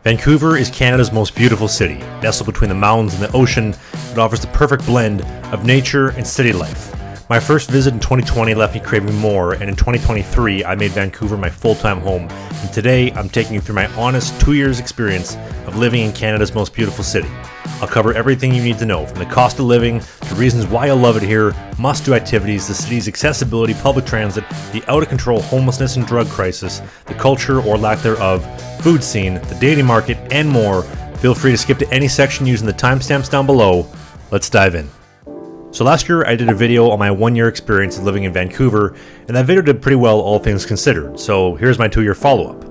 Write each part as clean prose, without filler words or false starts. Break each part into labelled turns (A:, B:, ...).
A: Vancouver is Canada's most beautiful city. Nestled between the mountains and the ocean, it offers the perfect blend of nature and city life. My first visit in 2020 left me craving more, and in 2023 I made Vancouver my full-time home. And today I'm taking you through my honest 2 years experience of living in Canada's most beautiful city. I'll cover everything you need to know, from the cost of living to reasons why you'll love it here, must-do activities, the city's accessibility, public transit, the out-of-control homelessness and drug crisis, the culture or lack thereof, food scene, the dating market, and more. Feel free to skip to any section using the timestamps down below. Let's dive in. So last year I did a video on my 1 year experience of living in Vancouver, and that video did pretty well, all things considered. So here's my 2 year follow-up.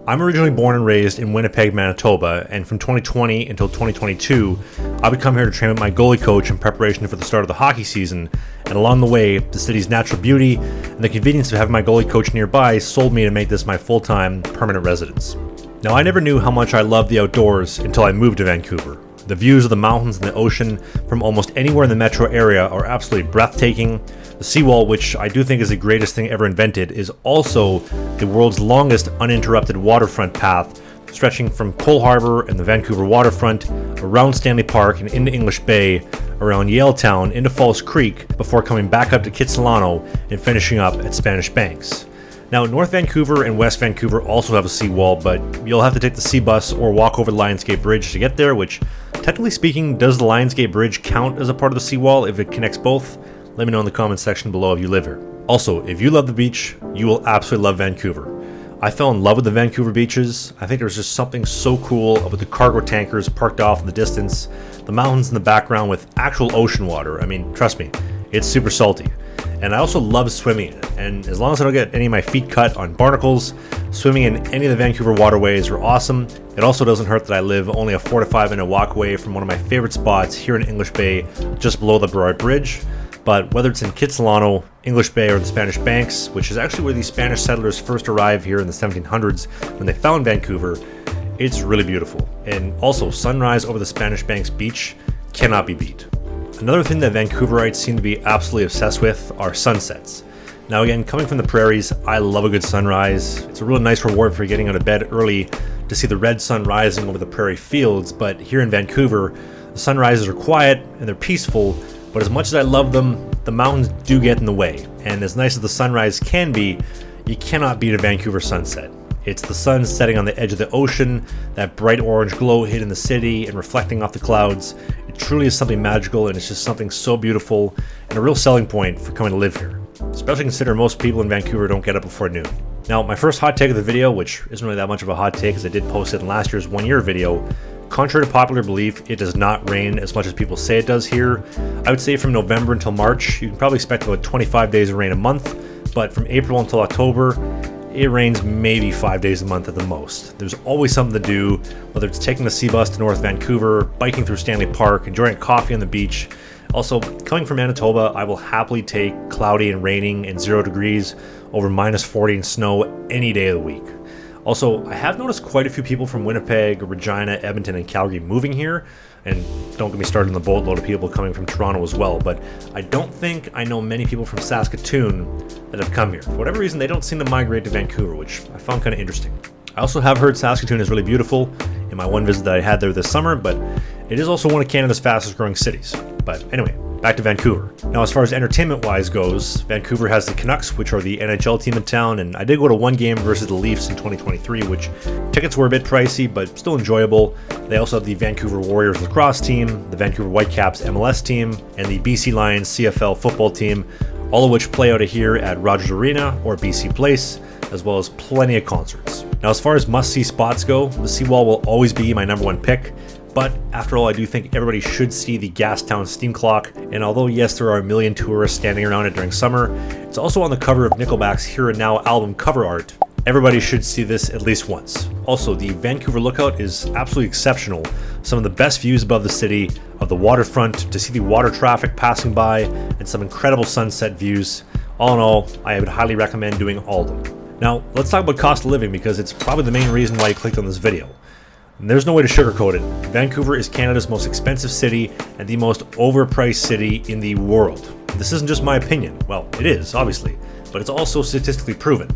A: I'm originally born and raised in Winnipeg, Manitoba, and from 2020 until 2022, I would come here to train with my goalie coach in preparation for the start of the hockey season, and along the way, the city's natural beauty and the convenience of having my goalie coach nearby sold me to make this my full-time, permanent residence. Now, I never knew how much I loved the outdoors until I moved to Vancouver. The views of the mountains and the ocean from almost anywhere in the metro area are absolutely breathtaking. The seawall, which I do think is the greatest thing ever invented, is also the world's longest uninterrupted waterfront path, stretching from Cole Harbour and the Vancouver waterfront, around Stanley Park and into English Bay, around Yaletown, into Falls Creek, before coming back up to Kitsilano and finishing up at Spanish Banks. Now, North Vancouver and West Vancouver also have a seawall, but you'll have to take the sea bus or walk over the Lionsgate Bridge to get there, which, technically speaking, does the Lionsgate Bridge count as a part of the seawall if it connects both? Let me know in the comments section below if you live here. Also, if you love the beach, you will absolutely love Vancouver. I fell in love with the Vancouver beaches. I think there's just something so cool with the cargo tankers parked off in the distance, the mountains in the background with actual ocean water. I mean, trust me, it's super salty. And I also love swimming in it. And as long as I don't get any of my feet cut on barnacles, swimming in any of the Vancouver waterways are awesome. It also doesn't hurt that I live only a 4 to 5 minute walk away from one of my favorite spots here in English Bay, just below the Burrard Bridge. But whether it's in Kitsilano, English Bay, or the Spanish Banks, which is actually where the Spanish settlers first arrived here in the 1700s when they found Vancouver, it's really beautiful. And also, sunrise over the Spanish Banks beach cannot be beat. Another thing that Vancouverites seem to be absolutely obsessed with are sunsets. Now again, coming from the prairies, I love a good sunrise. It's a really nice reward for getting out of bed early to see the red sun rising over the prairie fields, but here in Vancouver, the sunrises are quiet and they're peaceful, but as much as I love them, the mountains do get in the way. And as nice as the sunrise can be, you cannot beat a Vancouver sunset. It's the sun setting on the edge of the ocean, that bright orange glow hitting the city and reflecting off the clouds. It truly is something magical, and it's just something so beautiful and a real selling point for coming to live here. Especially considering most people in Vancouver don't get up before noon. Now, my first hot take of the video, which isn't really that much of a hot take as I did post it in last year's 1 year video, contrary to popular belief, it does not rain as much as people say it does here. I would say from November until March, you can probably expect about 25 days of rain a month, but from April until October, it rains maybe 5 days a month at the most. There's always something to do, whether it's taking the sea bus to North Vancouver, biking through Stanley Park, enjoying coffee on the beach. Also, coming from Manitoba, I will happily take cloudy and raining and 0 degrees over minus 40 and snow any day of the week. Also, I have noticed quite a few people from Winnipeg, Regina, Edmonton, and Calgary moving here, and don't get me started on the boatload of people coming from Toronto as well, but I don't think I know many people from Saskatoon that have come here. For whatever reason, they don't seem to migrate to Vancouver, which I found kind of interesting. I also have heard Saskatoon is really beautiful in my one visit that I had there this summer, but it is also one of Canada's fastest growing cities. But anyway, back to Vancouver. Now, as far as entertainment-wise goes, Vancouver has the Canucks, which are the NHL team in town, and I did go to one game versus the Leafs in 2023, which tickets were a bit pricey, but still enjoyable. They also have the Vancouver Warriors lacrosse team, the Vancouver Whitecaps MLS team, and the BC Lions CFL football team, all of which play out of here at Rogers Arena or BC Place, as well as plenty of concerts. Now, as far as must-see spots go, the seawall will always be my #1 pick. But after all, I do think everybody should see the Gastown Steam Clock, and although yes, there are a million tourists standing around it during summer, it's also on the cover of Nickelback's Here and Now album cover art. Everybody should see this at least once. Also, the Vancouver Lookout is absolutely exceptional. Some of the best views above the city, of the waterfront, to see the water traffic passing by, and some incredible sunset views. All in all, I would highly recommend doing all of them. Now, let's talk about cost of living, because it's probably the main reason why you clicked on this video. And there's no way to sugarcoat it. Vancouver is Canada's most expensive city and the most overpriced city in the world. This isn't just my opinion. Well, it is, obviously, but it's also statistically proven.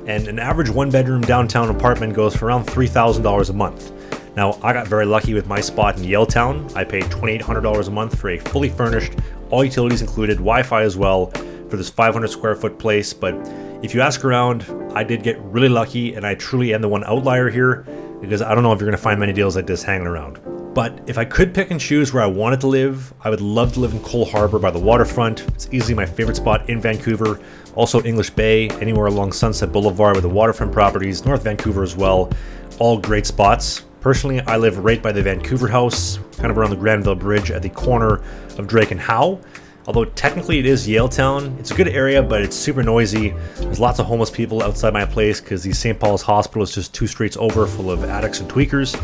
A: And an average one-bedroom downtown apartment goes for around $3,000 a month. Now, I got very lucky with my spot in Yaletown. I paid $2,800 a month for a fully furnished, all utilities included, Wi-Fi as well, for this 500 square foot place. But if you ask around, I did get really lucky, and I truly am the one outlier here, because I don't know if you're going to find many deals like this hanging around. But if I could pick and choose where I wanted to live, I would love to live in Cole Harbour by the waterfront. It's easily my favorite spot in Vancouver. Also English Bay, anywhere along Sunset Boulevard with the waterfront properties, North Vancouver as well. All great spots. Personally, I live right by the Vancouver House, kind of around the Granville Bridge at the corner of Drake and Howe. Although technically it is Yaletown, it's a good area, but it's super noisy. There's lots of homeless people outside my place because the St. Paul's Hospital is just 2 streets over, full of addicts and tweakers.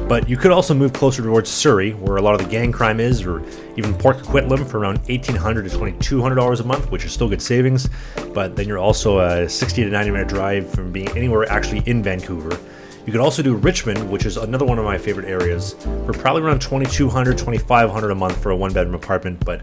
A: But you could also move closer towards Surrey, where a lot of the gang crime is, or even Port Coquitlam for around $1,800 to $2,200 a month, which is still good savings. But then you're also a 60 to 90 minute drive from being anywhere actually in Vancouver. You could also do Richmond, which is another one of my favorite areas, for probably around $2,200, $2,500 a month for a 1-bedroom apartment. But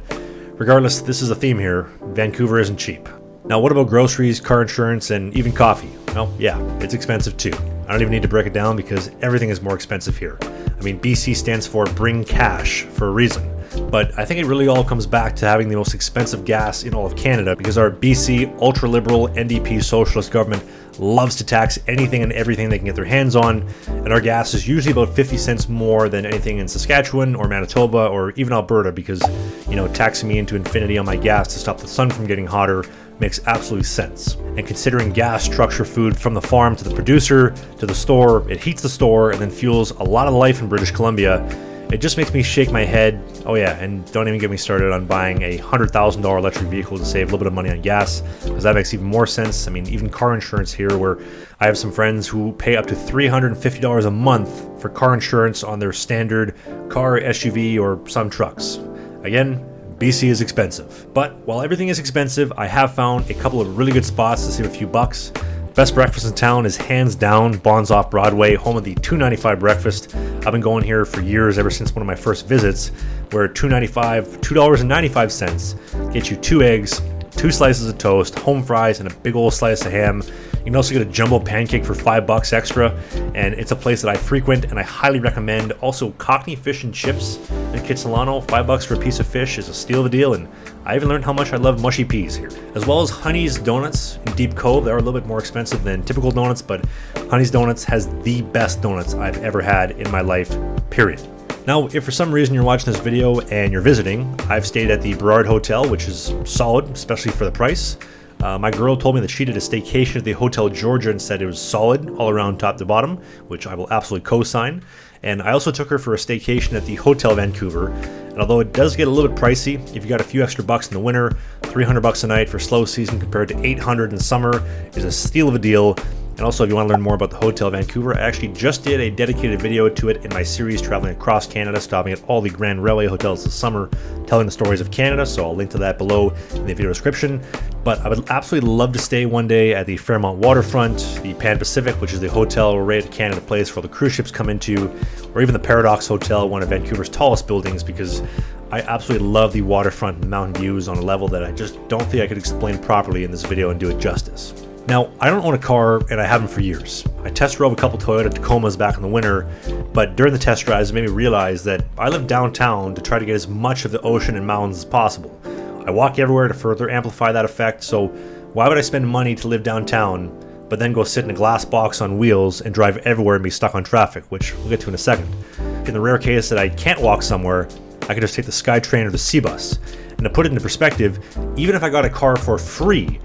A: regardless, this is a theme here. Vancouver isn't cheap. Now, what about groceries, car insurance, and even coffee? Well, yeah, it's expensive too. I don't even need to break it down because everything is more expensive here. I mean, BC stands for bring cash for a reason. But I think it really all comes back to having the most expensive gas in all of Canada, because our BC ultra-liberal NDP socialist government loves to tax anything and everything they can get their hands on, and our gas is usually about 50 cents more than anything in Saskatchewan or Manitoba or even Alberta, because, you know, taxing me into infinity on my gas to stop the sun from getting hotter makes absolute sense. And considering gas trucks your food from the farm to the producer to the store, it heats the store and then fuels a lot of life in British Columbia. It just makes me shake my head. Oh yeah, and don't even get me started on buying a $100,000 electric vehicle to save a little bit of money on gas, because that makes even more sense. I mean, even car insurance here, where I have some friends who pay up to $350 a month for car insurance on their standard car, SUV, or some trucks. Again, BC is expensive. But while everything is expensive, I have found a couple of really good spots to save a few bucks. Best breakfast in town is hands down Bonds off Broadway, home of the $2.95 breakfast. I've been going here for years, ever since one of my first visits, where $2.95 gets you 2 eggs, 2 slices of toast, home fries, and a big old slice of ham. You can also get a jumbo pancake for $5 extra, and it's a place that I frequent and I highly recommend. Also, Cockney Fish and Chips in Kitsilano, $5 for a piece of fish is a steal of a deal, and I even learned how much I love mushy peas here. As well as Honey's Donuts in Deep Cove. They're a little bit more expensive than typical donuts, but Honey's Donuts has the best donuts I've ever had in my life, period. Now, if for some reason you're watching this video and you're visiting, I've stayed at the Burrard Hotel, which is solid, especially for the price. My girl told me that she did a staycation at the Hotel Georgia and said it was solid all around top to bottom, which I will absolutely co-sign. And I also took her for a staycation at the Hotel Vancouver. And although it does get a little bit pricey, if you got a few extra bucks in the winter, $300 a night for slow season compared to $800 in summer is a steal of a deal. And also, if you want to learn more about the Hotel Vancouver, I actually just did a dedicated video to it in my series traveling across Canada, stopping at all the Grand Railway hotels this summer, telling the stories of Canada, so I'll link to that below in the video description. But I would absolutely love to stay one day at the Fairmont Waterfront, the Pan Pacific, which is the hotel right at Canada Place where the cruise ships come into, or even the Paradox Hotel, one of Vancouver's tallest buildings, because I absolutely love the waterfront and mountain views on a level that I just don't think I could explain properly in this video and do it justice. Now, I don't own a car, and I haven't for years. I test drove a couple Toyota Tacomas back in the winter, but during the test drives, it made me realize that I live downtown to try to get as much of the ocean and mountains as possible. I walk everywhere to further amplify that effect, so why would I spend money to live downtown, but then go sit in a glass box on wheels and drive everywhere and be stuck on traffic, which we'll get to in a second. In the rare case that I can't walk somewhere, I could just take the Sky Train or the Seabus. And to put it into perspective, even if I got a car for free,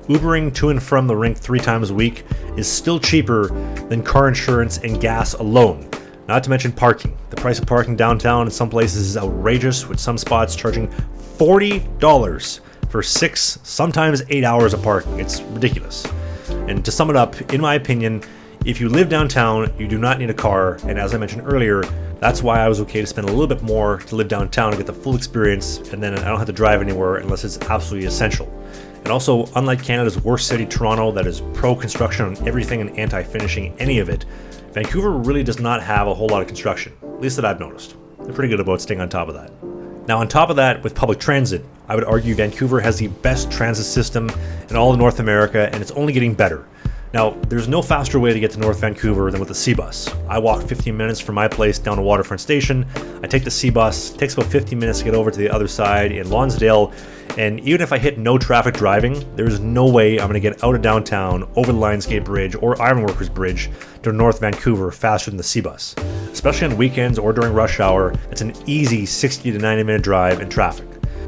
A: Ubering to and from the rink 3 times a week is still cheaper than car insurance and gas alone. Not to mention parking. The price of parking downtown in some places is outrageous, with some spots charging $40 for 6, sometimes 8 hours of parking. It's ridiculous. And to sum it up, in my opinion, if you live downtown, you do not need a car, and as I mentioned earlier, that's why I was okay to spend a little bit more to live downtown and get the full experience, and then I don't have to drive anywhere unless it's absolutely essential. And also, unlike Canada's worst city, Toronto, that is pro-construction on everything and anti-finishing any of it, Vancouver really does not have a whole lot of construction, at least that I've noticed. They're pretty good about staying on top of that. Now, on top of that, with public transit, I would argue Vancouver has the best transit system in all of North America, and it's only getting better. Now, there's no faster way to get to North Vancouver than with the Seabus. I walk 15 minutes from my place down to Waterfront Station. I take the Seabus. It takes about 15 minutes to get over to the other side in Lonsdale. And even if I hit no traffic driving, there's no way I'm going to get out of downtown, over the Lionsgate Bridge or Ironworkers Bridge to North Vancouver faster than the Seabus. Especially on weekends or during rush hour, it's an easy 60 to 90 minute drive in traffic.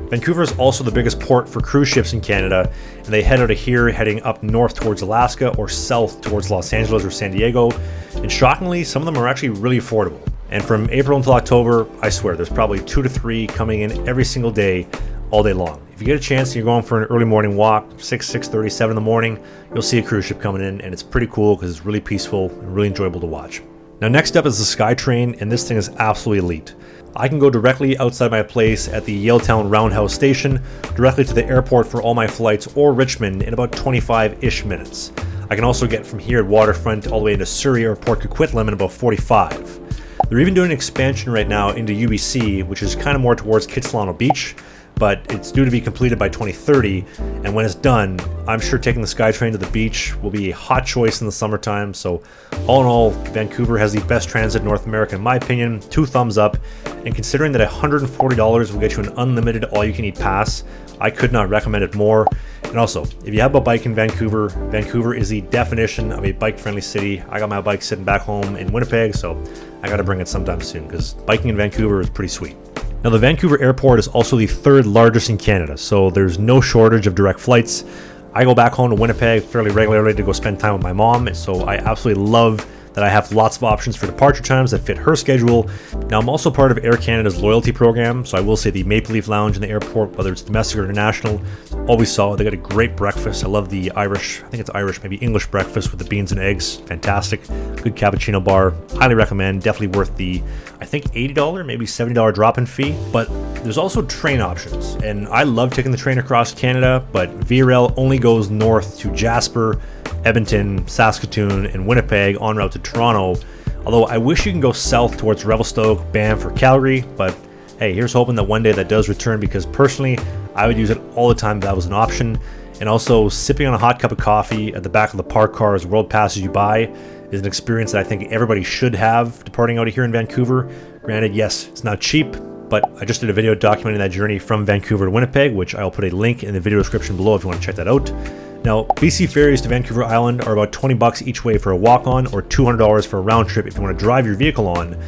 A: Vancouver is also the biggest port for cruise ships in Canada, and they head out of here heading up north towards Alaska or south towards Los Angeles or San Diego. And shockingly, some of them are actually really affordable. And from April until October, I swear, there's probably 2 to 3 coming in every single day, all day long. If you get a chance and you're going for an early morning walk, 6:30, 7 in the morning, you'll see a cruise ship coming in, and it's pretty cool because it's really peaceful and really enjoyable to watch. Now next up is the Sky Train, and this thing is absolutely elite. I can go directly outside my place at the Yaletown Roundhouse Station, directly to the airport for all my flights, or Richmond in about 25-ish minutes. I can also get from here at Waterfront all the way into Surrey or Port Coquitlam in about 45. They're even doing an expansion right now into UBC, which is kind of more towards Kitsilano Beach, but it's due to be completed by 2030, and when it's done, I'm sure taking the SkyTrain to the beach will be a hot choice in the summertime. So all in all, Vancouver has the best transit in North America in my opinion, 2 thumbs up, and considering that $140 will get you an unlimited all-you-can-eat pass, I could not recommend it more. And also, if you have a bike in Vancouver, Vancouver is the definition of a bike-friendly city. I got my bike sitting back home in Winnipeg, so I gotta bring it sometime soon, because biking in Vancouver is pretty sweet. Now, the Vancouver airport is also the 3rd largest in Canada, so there's no shortage of direct flights. I go back home to Winnipeg fairly regularly to go spend time with my mom, and so I absolutely love that I have lots of options for departure times that fit her schedule. Now, I'm also part of Air Canada's loyalty program, so I will say the Maple Leaf Lounge in the airport, whether it's domestic or international, always solid. They got a great breakfast. I love the Irish, I think it's Irish, maybe English breakfast with the beans and eggs. Fantastic. Good cappuccino bar. Highly recommend. Definitely worth the, I think, $80, maybe $70 drop-in fee. But there's also train options, and I love taking the train across Canada, but VRL only goes north to Jasper, Edmonton, Saskatoon, and Winnipeg en route to Toronto. Although I wish you can go south towards Revelstoke, Banff, or Calgary, but hey, here's hoping that one day that does return, because personally, I would use it all the time if that was an option. And also, sipping on a hot cup of coffee at the back of the parked car as the world passes you by is an experience that I think everybody should have departing out of here in Vancouver. Granted, yes, it's not cheap, but I just did a video documenting that journey from Vancouver to Winnipeg, which I'll put a link in the video description below if you want to check that out. Now, BC ferries to Vancouver Island are about $20 each way for a walk-on, or $200 for a round trip if you want to drive your vehicle on.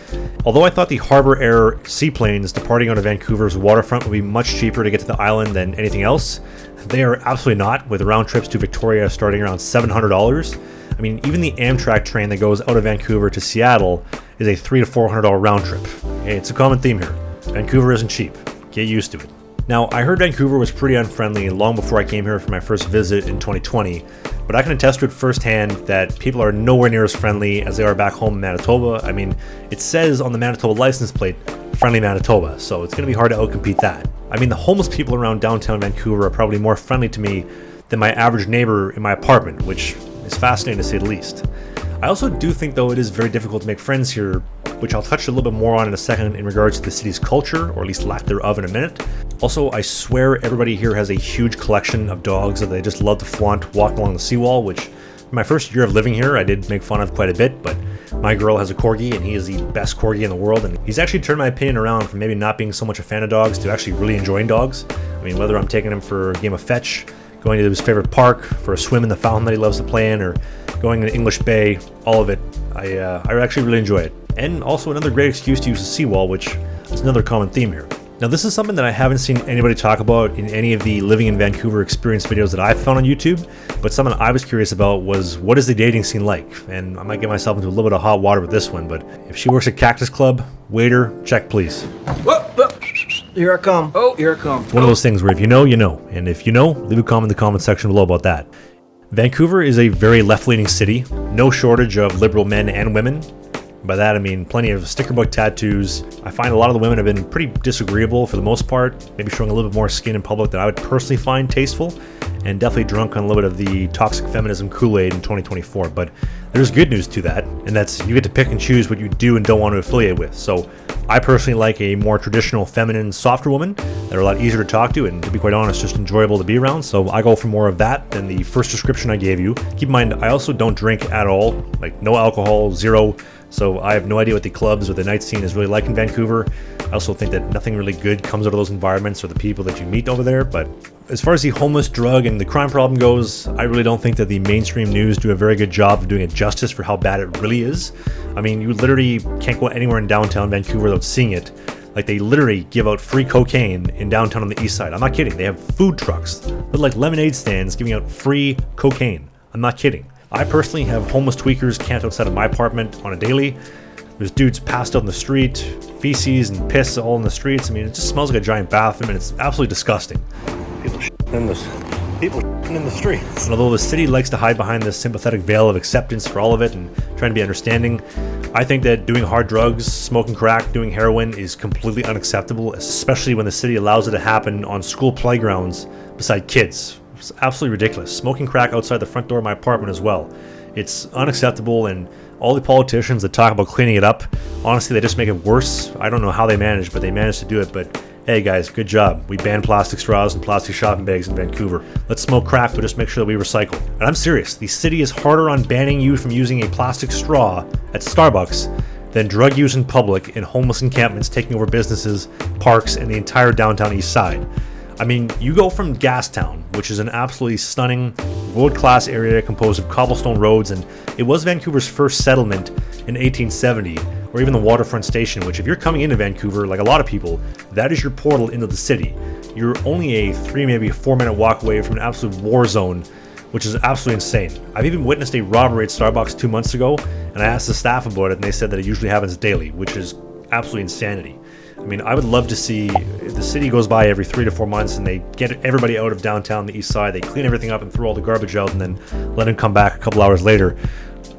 A: Although I thought the Harbour Air seaplanes departing out of Vancouver's waterfront would be much cheaper to get to the island than anything else, they are absolutely not, with round trips to Victoria starting around $700. I mean, even the Amtrak train that goes out of Vancouver to Seattle is a $300 to $400 round trip. Hey, it's a common theme here. Vancouver isn't cheap. Get used to it. Now, I heard Vancouver was pretty unfriendly long before I came here for my first visit in 2020, but I can attest to it firsthand that people are nowhere near as friendly as they are back home in Manitoba. I mean, it says on the Manitoba license plate, Friendly Manitoba, so it's going to be hard to outcompete that. I mean, the homeless people around downtown Vancouver are probably more friendly to me than my average neighbor in my apartment, which is fascinating to say the least. I also do think, though, it is very difficult to make friends here, which I'll touch a little bit more on in a second in regards to the city's culture, or at least lack thereof, in a minute. Also, I swear everybody here has a huge collection of dogs that they just love to flaunt walking along the seawall, which in my first year of living here I did make fun of quite a bit, but my girl has a corgi and he is the best corgi in the world, and he's actually turned my opinion around from maybe not being so much a fan of dogs to actually really enjoying dogs. I mean, whether I'm taking him for a game of fetch, going to his favorite park, for a swim in the fountain that he loves to play in, or going to English Bay, all of it, I actually really enjoy it. And also another great excuse to use the seawall, which is another common theme here. Now, this is something that I haven't seen anybody talk about in any of the Living in Vancouver experience videos that I've found on YouTube, but something I was curious about was, what is the dating scene like? And I might get myself into a little bit of hot water with this one, but if she works at Cactus Club, waiter, check please.
B: Whoa, whoa. Here I come. Oh, here I come.
A: It's one of those things where if you know, you know. And if you know, leave a comment in the comment section below about that. Vancouver is a very left-leaning city. No shortage of liberal men and women. By that I mean plenty of sticker book tattoos. I find a lot of the women have been pretty disagreeable for the most part, maybe showing a little bit more skin in public than I would personally find tasteful, and definitely drunk on a little bit of the toxic feminism Kool-Aid in 2024. But There's good news to that, and that's you get to pick and choose what you do and don't want to affiliate with. So I personally like a more traditional, feminine, softer woman that are a lot easier to talk to and, to be quite honest, just enjoyable to be around. So I go for more of that than the first description I gave you. Keep in mind, I also don't drink at all, like no alcohol, zero. So I have no idea what the clubs or the night scene is really like in Vancouver. I also think that nothing really good comes out of those environments or the people that you meet over there. But as far as the homeless, drug, and the crime problem goes, I really don't think that the mainstream news do a very good job of doing it justice for how bad it really is. I mean, you literally can't go anywhere in downtown Vancouver without seeing it. Like, they literally give out free cocaine in downtown on the east side. I'm not kidding. They have food trucks. They're like lemonade stands giving out free cocaine. I'm not kidding. I personally have homeless tweakers camped outside of my apartment on a daily. There's dudes passed out in the street, feces and piss all in the streets. I mean, it just smells like a giant bathroom, and it's absolutely disgusting. People in the streets. And although the city likes to hide behind this sympathetic veil of acceptance for all of it and trying to be understanding, I think that doing hard drugs, smoking crack, doing heroin is completely unacceptable, especially when the city allows it to happen on school playgrounds beside kids. It's absolutely ridiculous. Smoking crack outside the front door of my apartment as well. It's unacceptable, and all the politicians that talk about cleaning it up, honestly, they just make it worse. I don't know how they manage, but they manage to do it. But hey guys, good job. We banned plastic straws and plastic shopping bags in Vancouver. Let's smoke crack, but just make sure that we recycle. And I'm serious, the city is harder on banning you from using a plastic straw at Starbucks than drug use in public and homeless encampments taking over businesses, parks, and the entire downtown east side. I mean, you go from Gastown, which is an absolutely stunning, world-class area composed of cobblestone roads, and it was Vancouver's first settlement in 1870, or even the waterfront station, which if you're coming into Vancouver, like a lot of people, that is your portal into the city. You're only a 3, maybe a 4-minute walk away from an absolute war zone, which is absolutely insane. I've even witnessed a robbery at Starbucks 2 months ago, and I asked the staff about it, and they said that it usually happens daily, which is absolutely insanity. I mean, I would love to see, the city goes by every 3 to 4 months and they get everybody out of downtown, the east side, they clean everything up and throw all the garbage out and then let them come back a couple hours later.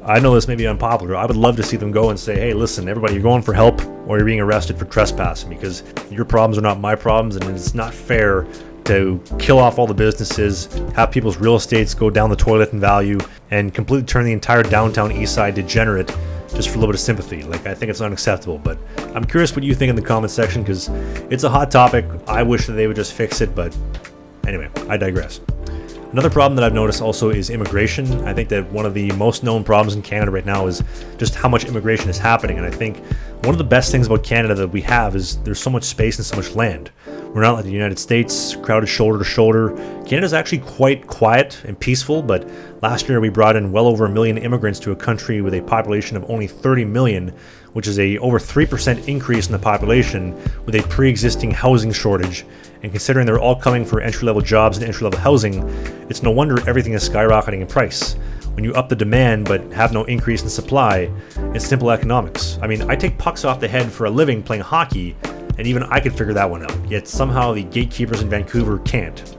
A: I know this may be unpopular. I would love to see them go and say, hey, listen, everybody, you're going for help or you're being arrested for trespassing because your problems are not my problems, and it's not fair to kill off all the businesses, have people's real estates go down the toilet in value, and completely turn the entire downtown east side degenerate just for a little bit of sympathy. Like, I think it's unacceptable, but I'm curious what you think in the comment section because it's a hot topic. I wish that they would just fix it, but anyway, I digress. Another problem that I've noticed also is immigration. I think that one of the most known problems in Canada right now is just how much immigration is happening, and I think one of the best things about Canada that we have is there's so much space and so much land. We're not like the United States, crowded shoulder to shoulder. Canada's actually quite quiet and peaceful, but last year we brought in well over 1 million immigrants to a country with a population of only 30 million, which is a over 3% increase in the population with a pre-existing housing shortage. And considering they're all coming for entry-level jobs and entry-level housing, it's no wonder everything is skyrocketing in price. When you up the demand but have no increase in supply, it's simple economics. I mean, I take pucks off the head for a living playing hockey, and even I could figure that one out. Yet somehow the gatekeepers in Vancouver can't.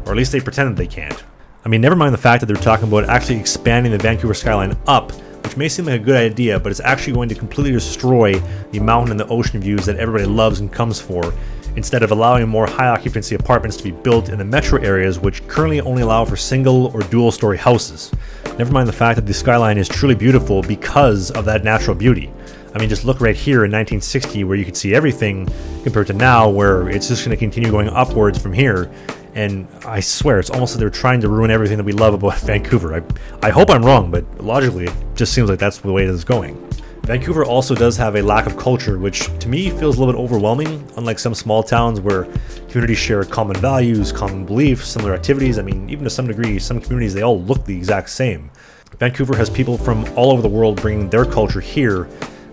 A: Or at least they pretend that they can't. I mean, never mind the fact that they're talking about actually expanding the Vancouver skyline up, which may seem like a good idea, but it's actually going to completely destroy the mountain and the ocean views that everybody loves and comes for, instead of allowing more high occupancy apartments to be built in the metro areas, which currently only allow for single or dual story houses. Never mind the fact that the skyline is truly beautiful because of that natural beauty. I mean, just look right here in 1960 where you could see everything compared to now where it's just going to continue going upwards from here. And I swear, it's almost like they're trying to ruin everything that we love about Vancouver. I hope I'm wrong, but logically, it just seems like that's the way it is going. Vancouver also does have a lack of culture, which to me feels a little bit overwhelming, unlike some small towns where communities share common values, common beliefs, similar activities. I mean, even to some degree, some communities, they all look the exact same. Vancouver has people from all over the world bringing their culture here,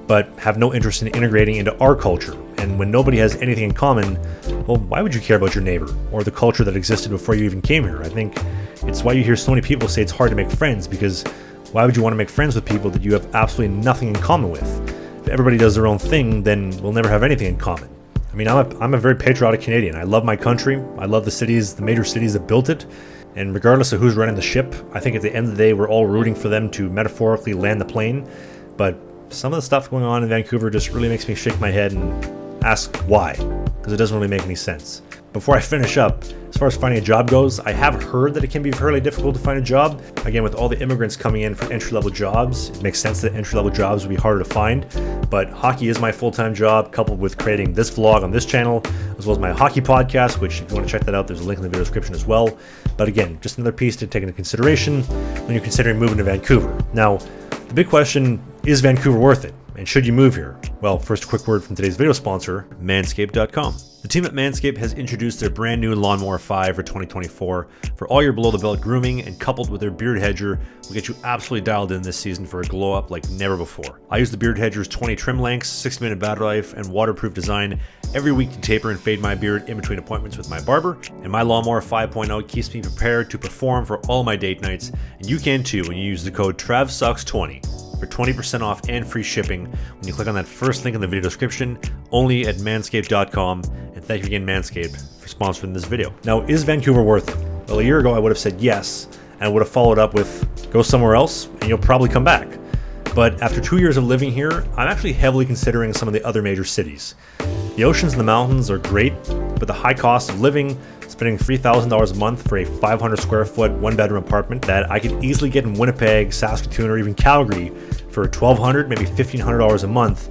A: but have no interest in integrating into our culture. And when nobody has anything in common, well, why would you care about your neighbor or the culture that existed before you even came here? I think it's why you hear so many people say it's hard to make friends, because why would you want to make friends with people that you have absolutely nothing in common with? If everybody does their own thing, then we'll never have anything in common. I mean, I'm a very patriotic Canadian. I love my country. I love the cities, the major cities that built it. And regardless of who's running the ship, I think at the end of the day, we're all rooting for them to metaphorically land the plane. But some of the stuff going on in Vancouver just really makes me shake my head and ask why. because it doesn't really make any sense. Before I finish up, as far as finding a job goes, I have heard that it can be fairly difficult to find a job. Again, with all the immigrants coming in for entry-level jobs, it makes sense that entry-level jobs would be harder to find. But hockey is my full-time job, coupled with creating this vlog on this channel, as well as my hockey podcast, which if you want to check that out, there's a link in the video description as well. But again, just another piece to take into consideration when you're considering moving to Vancouver. Now, the big question, is Vancouver worth it? And should you move here? Well, first a quick word from today's video sponsor, Manscaped.com. The team at Manscaped has introduced their brand new Lawnmower 5 for 2024 for all your below-the-belt grooming, and coupled with their Beard Hedger will get you absolutely dialed in this season for a glow-up like never before. I use the Beard Hedger's 20 trim lengths, 60-minute battery life, and waterproof design every week to taper and fade my beard in between appointments with my barber, and my Lawnmower 5.0 keeps me prepared to perform for all my date nights, and you can too when you use the code TRAVSUCKS20 for 20% off and free shipping when you click on that first link in the video description, only at manscaped.com. And thank you again, Manscaped, for sponsoring this video. Now, is Vancouver worth it? Well, a year ago I would have said yes, and I would have followed up with go somewhere else and you'll probably come back. But after 2 years of living here, I'm actually heavily considering some of the other major cities. The oceans and the mountains are great, but the high cost of living, spending $3,000 a month for a 500 square foot one-bedroom apartment that I could easily get in Winnipeg, Saskatoon, or even Calgary for $1,200, maybe $1,500 a month,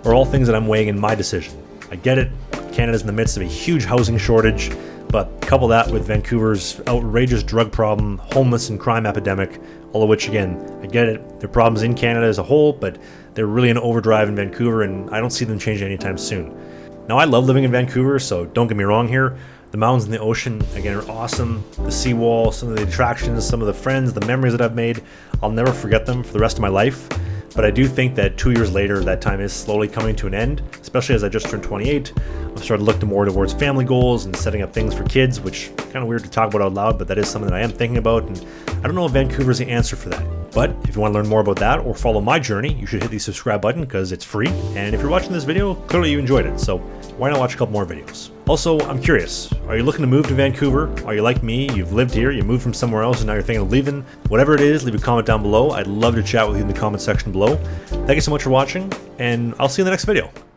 A: are all things that I'm weighing in my decision. I get it, Canada's in the midst of a huge housing shortage, but couple that with Vancouver's outrageous drug problem, homeless and crime epidemic, all of which, again, I get it, there are problems in Canada as a whole, but they're really in overdrive in Vancouver, and I don't see them changing anytime soon. Now, I love living in Vancouver, so don't get me wrong here. The mountains and the ocean, again, are awesome. The seawall, some of the attractions, some of the friends, the memories that I've made, I'll never forget them for the rest of my life. But I do think that 2 years later, that time is slowly coming to an end, especially as I just turned 28. I'm starting to look more towards family goals and setting up things for kids, which is kind of weird to talk about out loud, but that is something that I am thinking about, and I don't know if Vancouver's the answer for that. But if you want to learn more about that or follow my journey, you should hit the subscribe button because it's free. And if you're watching this video, clearly you enjoyed it, so why not watch a couple more videos? Also, I'm curious, are you looking to move to Vancouver? Are you like me? You've lived here, you moved from somewhere else, and now you're thinking of leaving? Whatever it is, leave a comment down below. I'd love to chat with you in the comment section below. Thank you so much for watching, and I'll see you in the next video.